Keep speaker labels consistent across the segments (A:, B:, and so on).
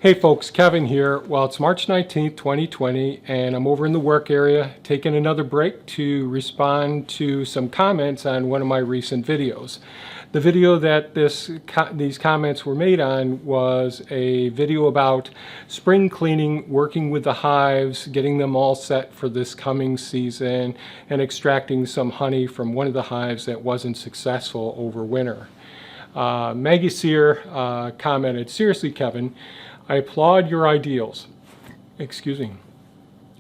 A: Hey folks, Kevin here. Well, it's March 19th, 2020, and I'm over in the work area taking another break to respond to some comments on one of my recent videos. The video that these comments were made on was a video about spring cleaning, working with the hives, getting them all set for this coming season, and extracting some honey from one of the hives that wasn't successful over winter. Maggie commented, "Seriously, Kevin, I applaud your ideals." Excuse me.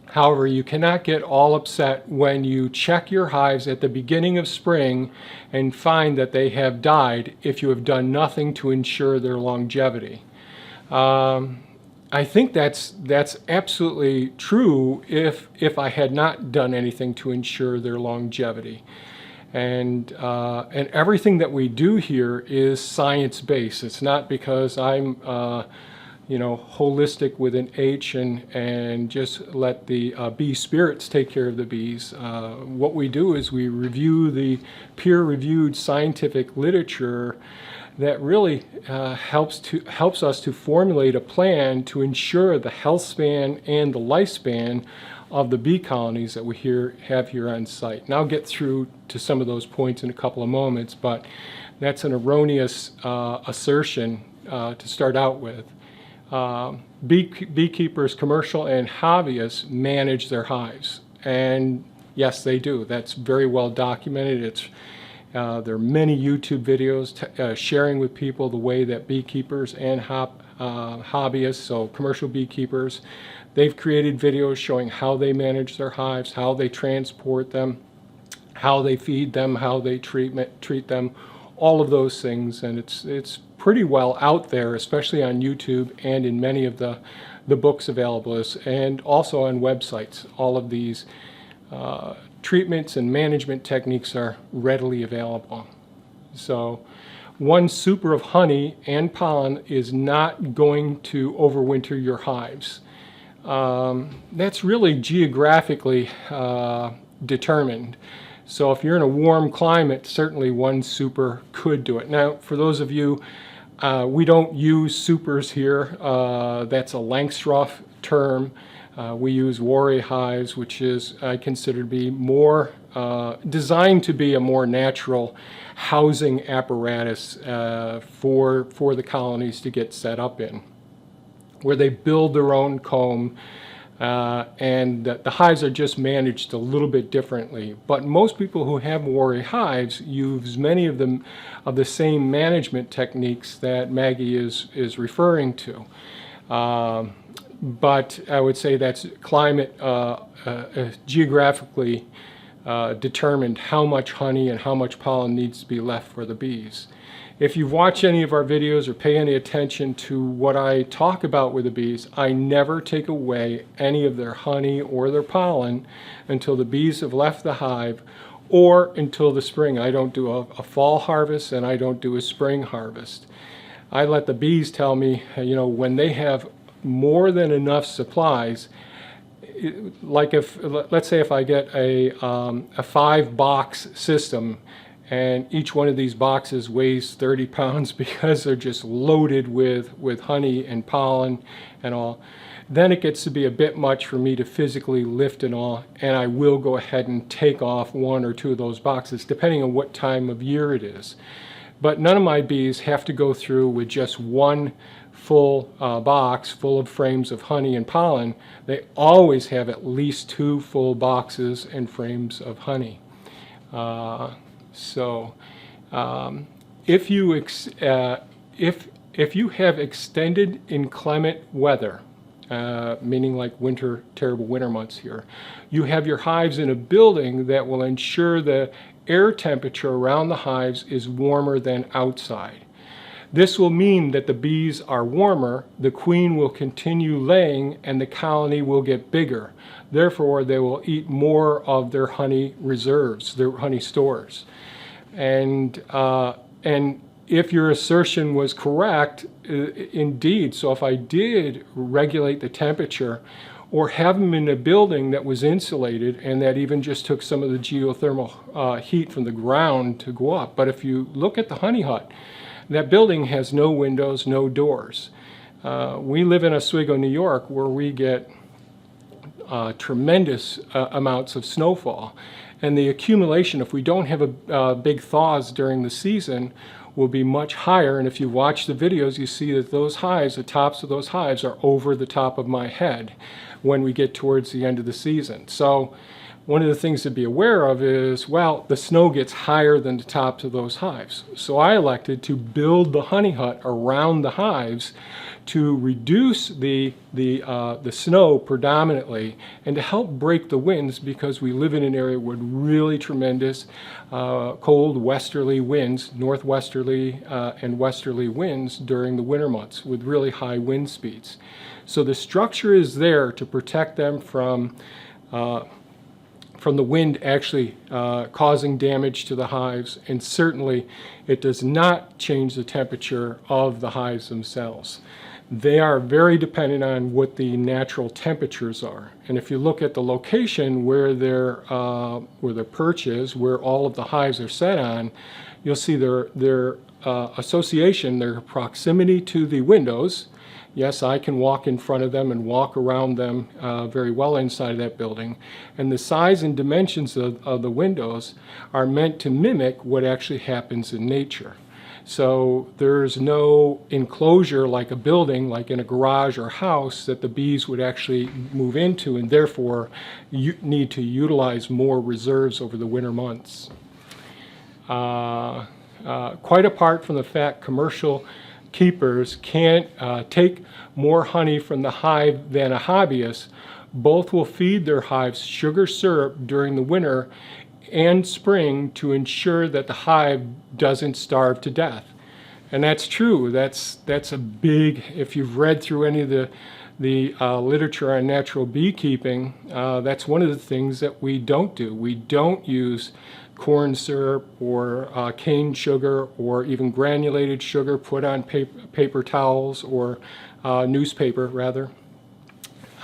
A: However, you cannot get all upset when you check your hives at the beginning of spring and find that they have died if you have done nothing to ensure their longevity. I think that's absolutely true if I had not done anything to ensure their longevity. And everything that we do here is science-based. It's not because I'm holistic with an H and just let the bee spirits take care of the bees. What we do is we review the peer-reviewed scientific literature that really helps us to formulate a plan to ensure the health span and the lifespan of the bee colonies that we have here on site. And I'll get through to some of those points in a couple of moments, but that's an erroneous assertion to start out with. Beekeepers, commercial and hobbyists, manage their hives, and yes, they do. That's very well documented. There are many YouTube videos sharing with people the way that beekeepers and hobbyists, so commercial beekeepers, they've created videos showing how they manage their hives, how they transport them, how they feed them, how they treat them, all of those things, and it's pretty well out there, especially on YouTube and in many of the books available, and also on websites. All of these treatments and management techniques are readily available. So one super of honey and pollen is not going to overwinter your hives. That's really geographically determined. So if you're in a warm climate, certainly one super could do it. Now, for those of you, we don't use supers here. That's a Langstroth term. We use warrior hives, which is, I consider to be more designed to be a more natural housing apparatus for the colonies to get set up in, where they build their own comb. And the hives are just managed a little bit differently. But most people who have warrior hives use many of the same management techniques that Maggie is referring to. But I would say that's climate geographically determined how much honey and how much pollen needs to be left for the bees. If you've watched any of our videos or pay any attention to what I talk about with the bees, I never take away any of their honey or their pollen until the bees have left the hive or until the spring. I don't do a fall harvest and I don't do a spring harvest. I let the bees tell me, when they have more than enough supplies, like let's say if I get a 5-box system, and each one of these boxes weighs 30 pounds because they're just loaded with honey and pollen and all, then it gets to be a bit much for me to physically lift and all, and I will go ahead and take off 1 or 2 of those boxes, depending on what time of year it is. But none of my bees have to go through with just 1 full box full of frames of honey and pollen. They always have at least 2 full boxes and frames of honey. So if you have extended inclement weather, meaning like terrible winter months here, you have your hives in a building that will ensure the air temperature around the hives is warmer than outside. This will mean that the bees are warmer, the queen will continue laying, and the colony will get bigger. Therefore, they will eat more of their honey reserves, their honey stores. And if your assertion was correct, indeed, so if I did regulate the temperature or have them in a building that was insulated and that even just took some of the geothermal heat from the ground to go up, but if you look at the honey hut, that building has no windows, no doors. We live in Oswego, New York, where we get tremendous amounts of snowfall. And the accumulation, if we don't have big thaws during the season, will be much higher. And if you watch the videos, you see that those hives, the tops of those hives, are over the top of my head when we get towards the end of the season. So one of the things to be aware of is, well, the snow gets higher than the tops of those hives. So I elected to build the honey hut around the hives to reduce the snow predominantly and to help break the winds, because we live in an area with really tremendous cold westerly winds, northwesterly and westerly winds during the winter months with really high wind speeds. So the structure is there to protect them from the wind actually causing damage to the hives, and certainly it does not change the temperature of the hives themselves. They are very dependent on what the natural temperatures are. And if you look at the location where their perch is, where all of the hives are set on, you'll see their association, their proximity to the windows. Yes, I can walk in front of them and walk around them very well inside of that building. And the size and dimensions of the windows are meant to mimic what actually happens in nature. So there's no enclosure like a building, like in a garage or house, that the bees would actually move into, and therefore you need to utilize more reserves over the winter months. Quite apart from the fact commercial keepers can't take more honey from the hive than a hobbyist, both will feed their hives sugar syrup during the winter and spring to ensure that the hive doesn't starve to death. And that's true. That's a big, if you've read through any of the literature on natural beekeeping, that's one of the things that we don't do. We don't use corn syrup or cane sugar or even granulated sugar put on paper towels or newspaper rather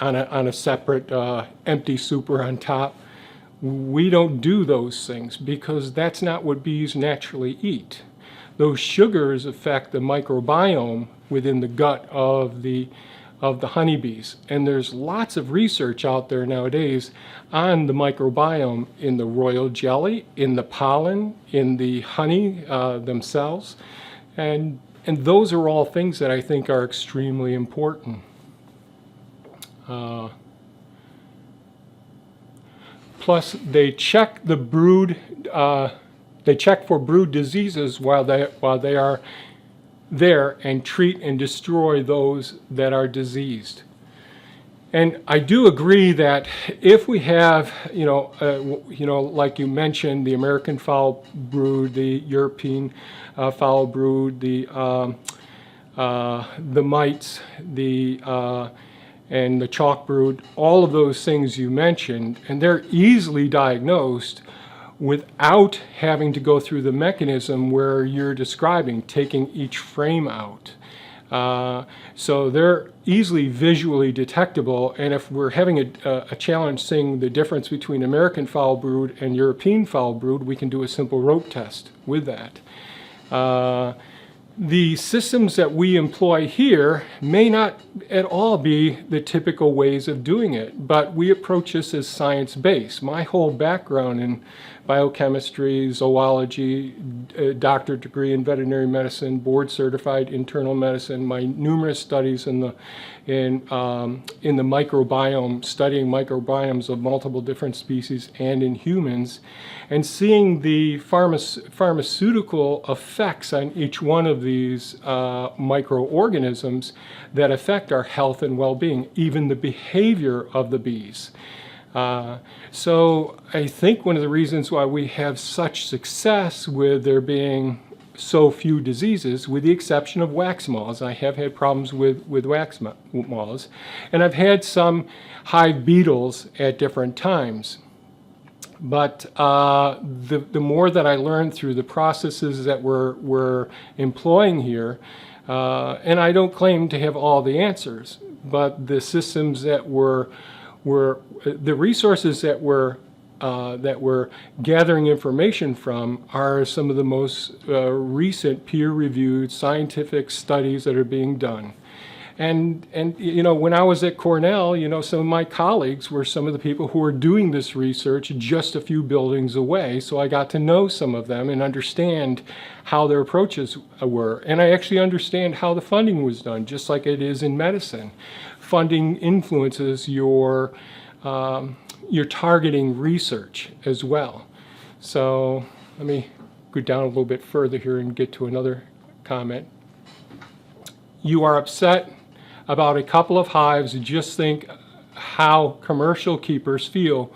A: on a separate empty super on top. We don't do those things because that's not what bees naturally eat. Those sugars affect the microbiome within the gut of the honeybees. And there's lots of research out there nowadays on the microbiome in the royal jelly, in the pollen, in the honey themselves. And those are all things that I think are extremely important. Plus, they check the brood. They check for brood diseases while they are there and treat and destroy those that are diseased. And I do agree that if we have, like you mentioned, the American foul brood, the European foul brood, the mites, and the chalk brood, all of those things you mentioned, and they're easily diagnosed without having to go through the mechanism where you're describing, taking each frame out. So they're easily visually detectable, and if we're having a challenge seeing the difference between American foul brood and European foul brood, we can do a simple rope test with that. The systems that we employ here may not at all be the typical ways of doing it, but we approach this as science-based. My whole background in biochemistry, zoology, doctorate degree in veterinary medicine, board-certified internal medicine, my numerous studies in the microbiome, studying microbiomes of multiple different species and in humans, and seeing the pharmaceutical effects on each one of these microorganisms that affect our health and well-being, even the behavior of the bees. So I think one of the reasons why we have such success with there being so few diseases, with the exception of wax moths. I have had problems with wax moths, and I've had some hive beetles at different times. But the more that I learned through the processes that we're employing here, and I don't claim to have all the answers, but the systems that the resources that we're gathering information from are some of the most recent peer-reviewed scientific studies that are being done. And you know, when I was at Cornell, you know, some of my colleagues were some of the people who were doing this research just a few buildings away. So I got to know some of them and understand how their approaches were. And I actually understand how the funding was done, just like it is in medicine. Funding influences your targeting research as well. So let me go down a little bit further here and get to another comment. You are upset about a couple of hives. Just think how commercial keepers feel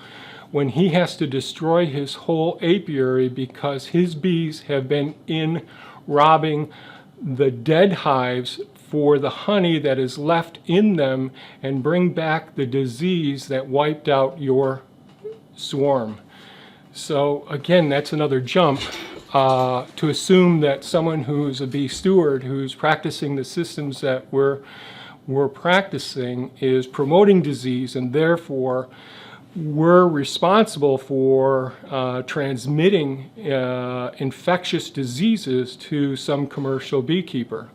A: when he has to destroy his whole apiary because his bees have been in robbing the dead hives for the honey that is left in them and bring back the disease that wiped out your swarm. So again, that's another jump to assume that someone who's a bee steward, who's practicing the systems that we're practicing, is promoting disease, and therefore we're responsible for transmitting infectious diseases to some commercial beekeeper.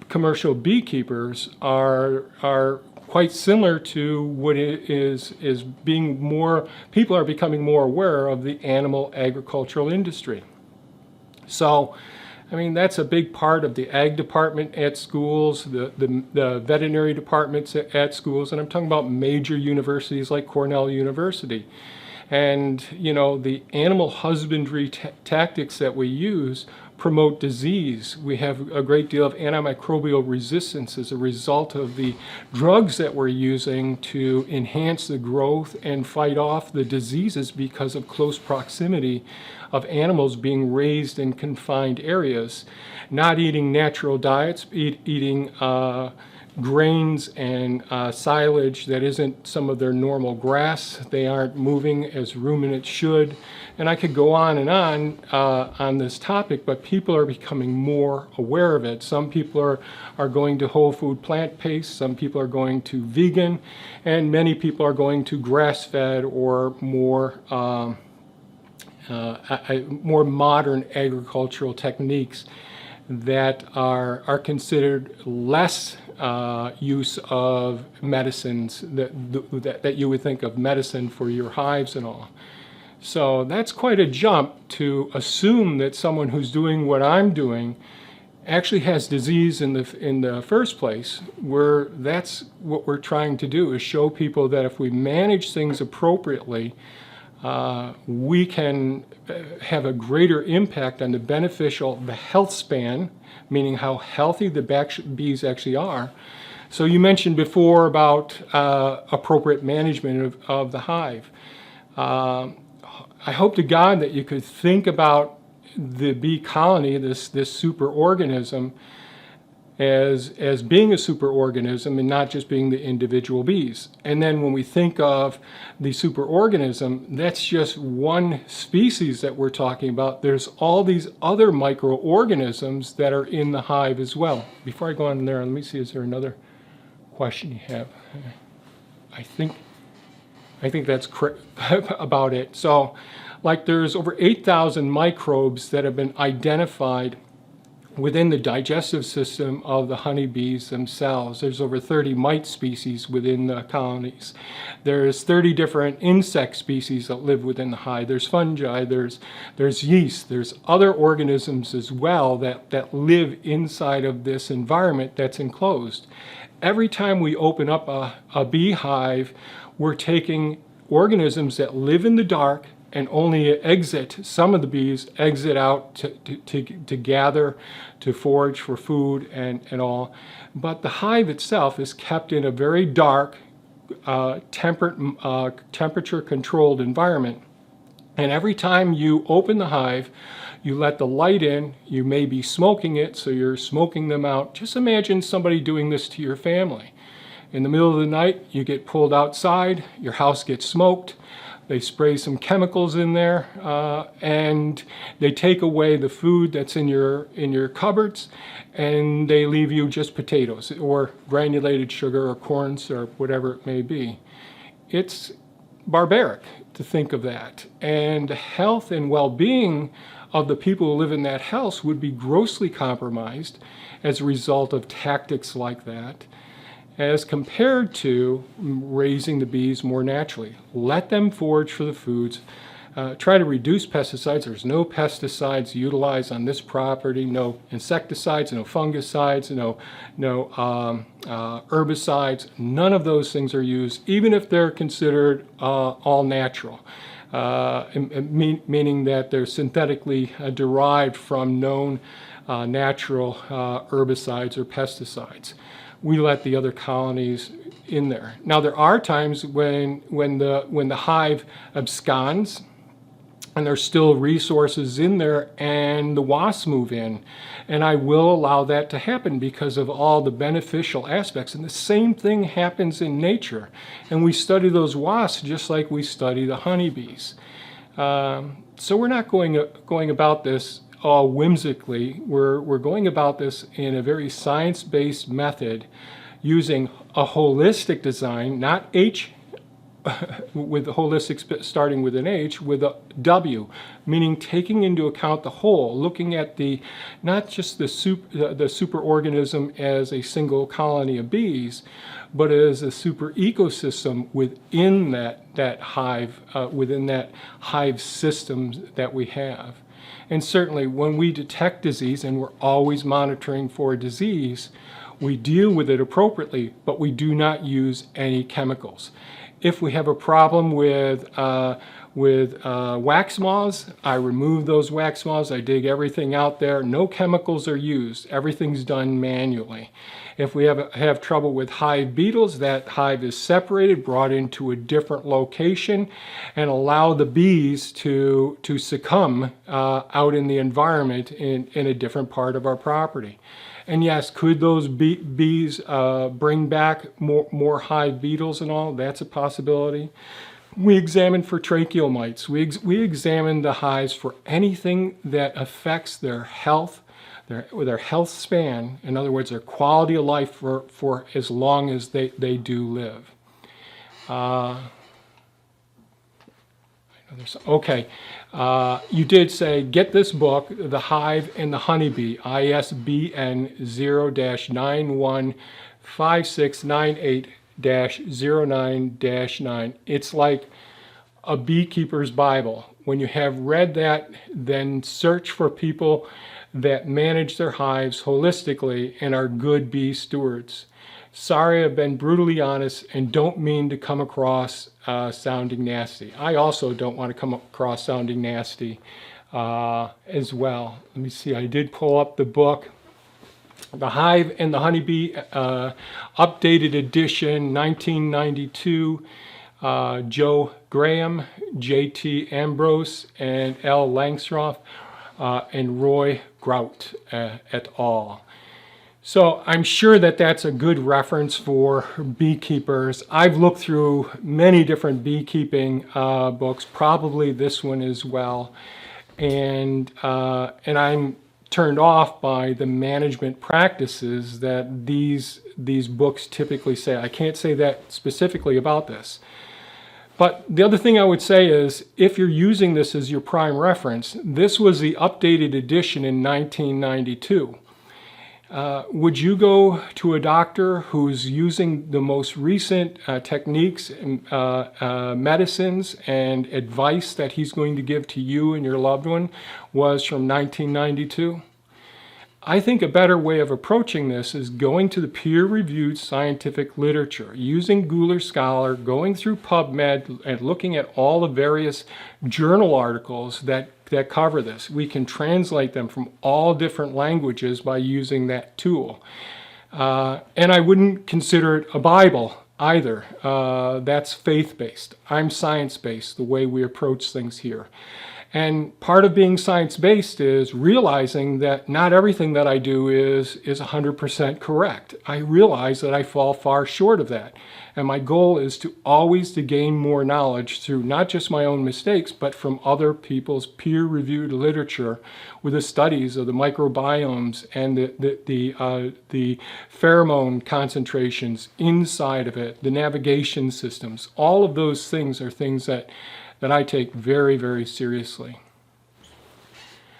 A: Commercial beekeepers are quite similar to what it is being more, people are becoming more aware of the animal agricultural industry. So, I mean, that's a big part of the ag department at schools, the veterinary departments at schools, and I'm talking about major universities like Cornell University. And, you know, the animal husbandry tactics that we use promote disease. We have a great deal of antimicrobial resistance as a result of the drugs that we're using to enhance the growth and fight off the diseases because of close proximity of animals being raised in confined areas, not eating natural diets, eating grains and silage that isn't some of their normal grass. They aren't moving as ruminants should. And I could go on this topic, but people are becoming more aware of it. Some people are going to whole food plant-based, some people are going to vegan, and many people are going to grass-fed or more modern agricultural techniques that are considered less use of medicines that you would think of medicine for your hives and all. So that's quite a jump to assume that someone who's doing what I'm doing actually has disease in the first place, where that's what we're trying to do, is show people that if we manage things appropriately, we can have a greater impact on the health span, meaning how healthy the bees actually are. So you mentioned before about appropriate management of the hive. I hope to God that you could think about the bee colony, this superorganism, as being a superorganism and not just being the individual bees. And then when we think of the superorganism, that's just one species that we're talking about. There's all these other microorganisms that are in the hive as well. Before I go on there, let me see, is there another question you have? I think that's about it. So, like, there's over 8,000 microbes that have been identified within the digestive system of the honeybees themselves. There's over 30 mite species within the colonies. There's 30 different insect species that live within the hive. There's fungi, there's yeast, there's other organisms as well that live inside of this environment that's enclosed. Every time we open up a beehive, we're taking organisms that live in the dark and only some of the bees exit out to gather, to forage for food and all. But the hive itself is kept in a very dark, temperature-controlled environment. And every time you open the hive, you let the light in, you may be smoking it, so you're smoking them out. Just imagine somebody doing this to your family. In the middle of the night, you get pulled outside, your house gets smoked, they spray some chemicals in there, and they take away the food that's in your cupboards, and they leave you just potatoes or granulated sugar or corn syrup, whatever it may be. It's barbaric to think of that. And the health and well-being of the people who live in that house would be grossly compromised as a result of tactics like that, as compared to raising the bees more naturally. Let them forage for the foods. Try to reduce pesticides. There's no pesticides utilized on this property, no insecticides, no fungicides, no herbicides. None of those things are used, even if they're considered all natural, meaning that they're synthetically derived from known natural herbicides or pesticides. We let the other colonies in there. Now there are times when the hive absconds and there's still resources in there and the wasps move in, and I will allow that to happen because of all the beneficial aspects. And the same thing happens in nature, and we study those wasps just like we study the honeybees. So we're not going about this all whimsically. We're going about this in a very science-based method, using a holistic design, not H, with the holistic starting with an H, with a W, meaning taking into account the whole, looking at the not just the superorganism as a single colony of bees, but as a super ecosystem within that hive, within that hive system that we have. And certainly when we detect disease, and we're always monitoring for disease, we deal with it appropriately, but we do not use any chemicals. If we have a problem with wax moths, I remove those wax moths, I dig everything out there, no chemicals are used, everything's done manually. If we have trouble with hive beetles, that hive is separated, brought into a different location, and allow the bees to succumb out in the environment in a different part of our property. And yes, could those bees bring back more hive beetles and all? That's a possibility. We examine for tracheal mites. We examine the hives for anything that affects their health, their health span. In other words, their quality of life for as long as they do live. Okay, you did say, get this book, The Hive and the Honeybee, ISBN 0-915698-09-9. It's like a beekeeper's Bible. When you have read that, then search for people that manage their hives holistically and are good bee stewards. Sorry, I've been brutally honest and don't mean to come across sounding nasty. I also don't want to come across sounding nasty as well. Let me see, I did pull up the book, The Hive and the Honeybee, updated edition, 1992, Joe Graham, J.T. Ambrose, and L. Langstroth, and Roy Grout et al. So I'm sure that that's a good reference for beekeepers. I've looked through many different beekeeping books, probably this one as well, and I'm turned off by the management practices that these books typically say. I can't say that specifically about this. But the other thing I would say is, if you're using this as your prime reference, this was the updated edition in 1992. Would you go to a doctor who's using the most recent techniques, medicines, and advice that he's going to give to you and your loved one was from 1992? I think a better way of approaching this is going to the peer-reviewed scientific literature, using Google Scholar, going through PubMed, and looking at all the various journal articles that cover this. We can translate them from all different languages by using that tool. And I wouldn't consider it a Bible either. That's faith-based. I'm science-based, the way we approach things here. And part of being science-based is realizing that not everything that I do is 100% correct. I realize that I fall far short of that. And my goal is to always to gain more knowledge through not just my own mistakes, but from other people's peer-reviewed literature with the studies of the microbiomes and the pheromone concentrations inside of it, the navigation systems. All of those things are things that I take very, very seriously.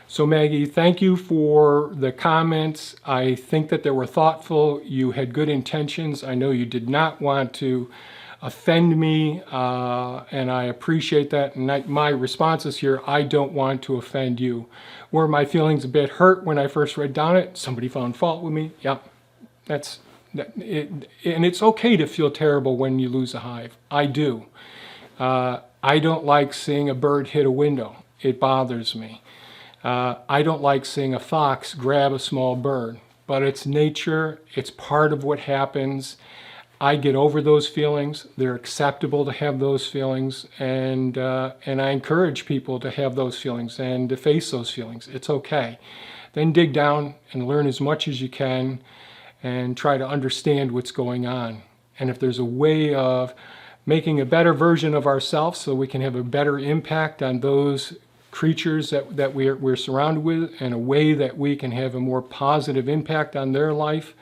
A: So Maggie, thank you for the comments. I think that they were thoughtful. You had good intentions. I know you did not want to offend me, and I appreciate that. And my response is here, I don't want to offend you. Were my feelings a bit hurt when I first read down it? Somebody found fault with me? Yep, that's it. And it's okay to feel terrible when you lose a hive. I do. I don't like seeing a bird hit a window. It bothers me. I don't like seeing a fox grab a small bird, but it's nature. It's part of what happens. I get over those feelings. They're acceptable to have those feelings, and I encourage people to have those feelings and to face those feelings. It's okay. Then dig down and learn as much as you can and try to understand what's going on. And if there's a way of making a better version of ourselves so we can have a better impact on those creatures that we're surrounded with, and a way that we can have a more positive impact on their life.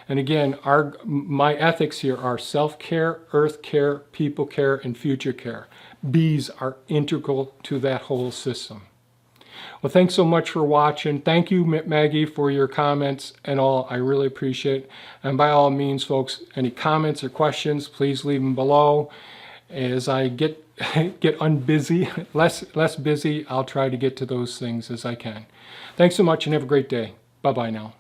A: And again, my ethics here are self-care, earth care, people care, and future care. Bees are integral to that whole system. Well, thanks so much for watching. Thank you, Maggie, for your comments and all. I really appreciate it. And by all means, folks, any comments or questions, please leave them below. As I get unbusy, less busy, I'll try to get to those things as I can. Thanks so much and have a great day. Bye-bye now.